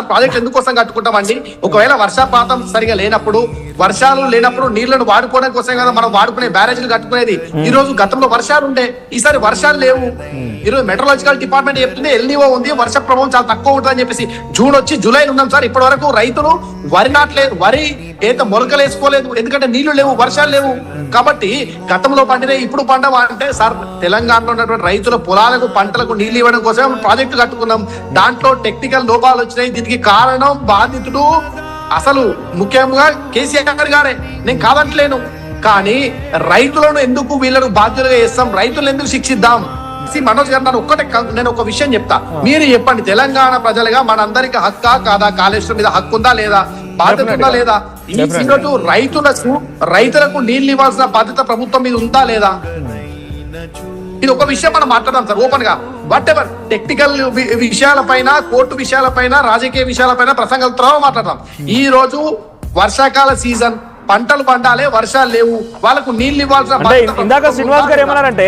Project ఎందుకోసం కట్టుకుంటామండి? ఒకవేళ వర్షపాతం సరిగా లేనప్పుడు, వర్షాలు లేనప్పుడు నీళ్లను వాడుకోవడం కోసం కదా మనం వాడుకునే బ్యారేజ్లు కట్టుకునేది. ఈ రోజు గతంలో వర్షాలు ఉండే, ఈసారి వర్షాలు లేవు. ఈరోజు మెట్రలాజికల్ డిపార్ట్మెంట్ చెప్తుంది ఎల్నిఓ ఉంది, వర్ష ప్రభావం చాలా తక్కువ ఉంటుంది అని చెప్పేసి. జూన్ వచ్చి జూలై ఉన్నాం సార్, ఇప్పటి వరకు రైతులు వరి నాటలేదు, వరి ఏదో మొలకలు వేసుకోలేదు, ఎందుకంటే నీళ్లు లేవు, వర్షాలు లేవు. కాబట్టి గతంలో పండిన ఇప్పుడు పండవా అంటే సార్, తెలంగాణలో ఉన్నటువంటి రైతుల పొలాలకు పంటలకు నీళ్లు ఇవ్వడం కోసం ప్రాజెక్టు కట్టుకున్నాం. దాంట్లో టెక్నికల్ లోపాలు వచ్చినాయి. దీనికి కారణం బాధితుడు అసలు ముఖ్యంగా కేసీఆర్ గారే, నేను కాదంటలేను. కానీ రైతులను ఎందుకు వీళ్ళను బాధ్యులుగా చేస్తాం, రైతులను ఎందుకు శిక్షిద్దాం? మనోజ్ గారు నేను ఒక విషయం చెప్తా, మీరు చెప్పండి. తెలంగాణ ప్రజలుగా మనందరికి హక్కా కాదా? కాళేశ్వరం మీద హక్కు ఉందా లేదా? బాధ్యత ఉందా లేదా? రైతులకు నీళ్లు ఇవ్వాల్సిన బాధ్యత ప్రభుత్వం మీద ఉందా లేదా? ఇది ఒక విషయం మనం మాట్లాడదాం సార్ ఓపెన్ గా. వాట్ ఎవర్ టెక్నికల్ విషయాలపైన, కోర్టు విషయాలపైన, రాజకీయ విషయాలపైన ప్రసంగాల తర్వాత మాట్లాడదాం. ఈ రోజు వర్షాకాల సీజన్, పంటలు పండాలి, వర్షాలు లేవు, వాళ్ళకు నీళ్లు ఇవ్వాల్సిన ఇందాక శ్రీనివాస్ గారు ఏమన్నారంటే